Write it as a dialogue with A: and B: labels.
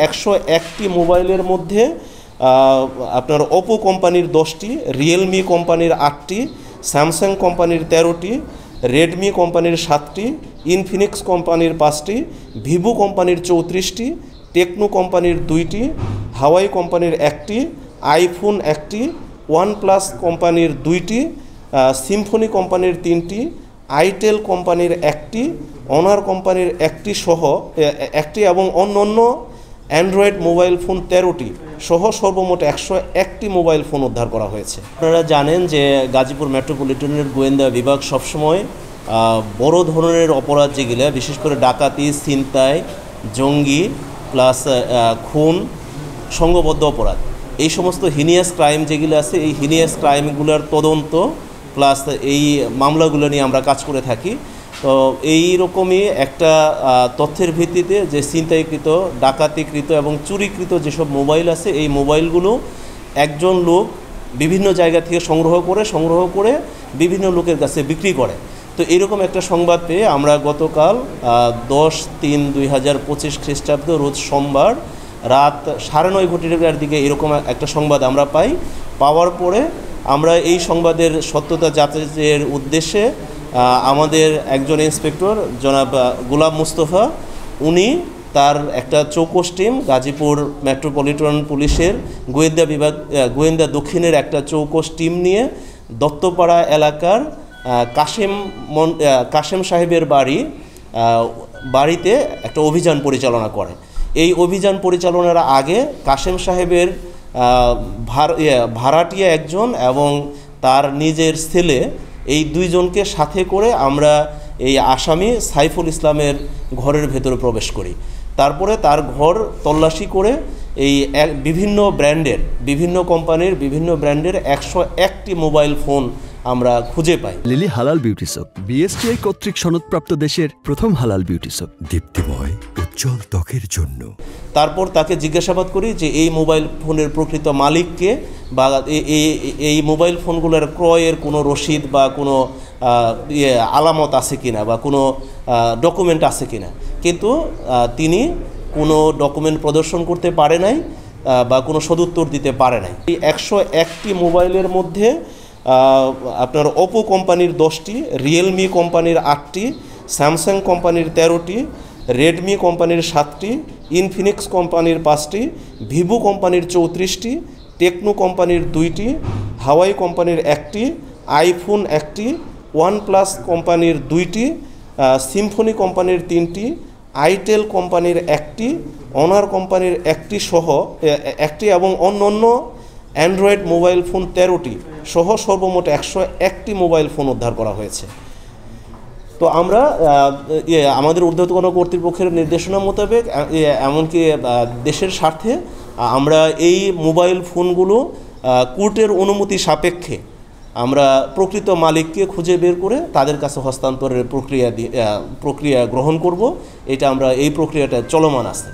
A: 101টি মোবাইলের মধ্যে আপনার ওপো কোম্পানির 10টি, রিয়েলমি কোম্পানির 8টি, স্যামসাং কোম্পানির 13টি, রেডমি কোম্পানির 7টি, ইনফিনিক্স কোম্পানির 5টি, ভিভো কোম্পানির 34টি, টেকনো কোম্পানির 2টি, হাওয়াই কোম্পানির 1টি, আইফোন 1টি, ওয়ানপ্লাস কোম্পানির 2টি, সিম্ফনি কোম্পানির 3টি, আইটেল কোম্পানির 1টি, অনার কোম্পানির 1টি সহ 1টি এবং অন্যান্য অ্যান্ড্রয়েড মোবাইল ফোন 13টি সহ সর্বমোট 101টি মোবাইল ফোন উদ্ধার করা হয়েছে। আপনারা জানেন যে গাজীপুর মেট্রোপলিটনের গোয়েন্দা বিভাগ সবসময় বড় ধরনের অপরাধ যেগুলো, বিশেষ করে ডাকাতি, ছিনতাই, জঙ্গি প্লাস খুন, সংঘবদ্ধ অপরাধ, এই সমস্ত হিনিয়াস ক্রাইম যেগুলো আছে, এই হিনিয়াস ক্রাইমগুলোর তদন্ত প্লাস এই মামলাগুলো নিয়ে আমরা কাজ করে থাকি। তো এই রকমই একটা তথ্যের ভিত্তিতে যে ছিনতাইকৃত, ডাকাতিকৃত এবং চুরিকৃত যেসব মোবাইল আছে, এই মোবাইলগুলো একজন লোক বিভিন্ন জায়গা থেকে সংগ্রহ করে বিভিন্ন লোকের কাছে বিক্রি করে। তো এরকম একটা সংবাদ পেয়ে আমরা গতকাল 10/3/2025 খ্রিস্টাব্দ রোজ সোমবার রাত 9:30 দিকে এরকম একটা সংবাদ আমরা পাওয়ার পরে আমরা এই সংবাদের সত্যতা যাচাইয়ের উদ্দেশ্যে আমাদের একজন ইন্সপেক্টর জনাব গোলাম মুস্তফা, উনি তার একটা চৌকস টিম, গাজীপুর মেট্রোপলিটন পুলিশের গোয়েন্দা দক্ষিণের একটা চৌকস টিম নিয়ে দত্তপাড়া এলাকার কাশেম সাহেবের বাড়িতে একটা অভিযান পরিচালনা করে। এই অভিযান পরিচালনার আগে কাশেম সাহেবের ভাড়াটিয়া একজন এবং তার নিজের ছেলে, এই দুইজনকে সাথে করে আমরা এই আসামি সাইফুল ইসলামের ঘরের ভেতরে প্রবেশ করি। তারপরে তার ঘর তল্লাশি করে এই বিভিন্ন কোম্পানির বিভিন্ন ব্র্যান্ডের 101টি মোবাইল ফোন আমরা খুঁজে পাই।
B: লিলি হালাল বিউটি সোপ, বিএসটিআই কর্তৃক সনদপ্রাপ্ত দেশের প্রথম হালাল বিউটি সোপ, দীপ্তিময় উজ্জ্বল ত্বকের জন্য।
A: তারপর তাকে জিজ্ঞাসাবাদ করি যে এই মোবাইল ফোনের প্রকৃত মালিককে, বা এই মোবাইল ফোনগুলোর ক্রয়ের কোনো রসিদ বা কোনো আলামত আছে কিনা বা কোনো ডকুমেন্ট আছে কিনা, কিন্তু তিনি কোনো ডকুমেন্ট প্রদর্শন করতে পারে নাই বা কোনো সদুত্তর দিতে পারে নাই। এই 101টি মোবাইলের মধ্যে আপনার ওপো কোম্পানির 10টি, রিয়েলমি কোম্পানির 8টি, স্যামসাং কোম্পানির 13টি, রেডমি কোম্পানির 7টি, ইনফিনিক্স কোম্পানির 5টি, ভিভো কোম্পানির 34টি, টেকনো কোম্পানির 2টি, হাওয়াই কোম্পানির 1টি, আইফোন 1টি, ওয়ানপ্লাস কোম্পানির 2টি, সিম্ফনি কোম্পানির 3টি, আইটেল কোম্পানির 1টি, অনার কোম্পানির 1টি সহ 1টি এবং অন্যান্য অ্যান্ড্রয়েড মোবাইল ফোন 13টি সহ সর্বমোট 101টি মোবাইল ফোন উদ্ধার করা হয়েছে। তো আমরা আমাদের ঊর্ধ্বতন কর্তৃপক্ষের নির্দেশনা মোতাবেক, এমনকি দেশের স্বার্থে, আমরা এই মোবাইল ফোনগুলো কোর্টের অনুমতি সাপেক্ষে আমরা প্রকৃত মালিককে খুঁজে বের করে তাদের কাছে হস্তান্তরের প্রক্রিয়া গ্রহণ করব। এটা এই প্রক্রিয়াটা চলমান আছে।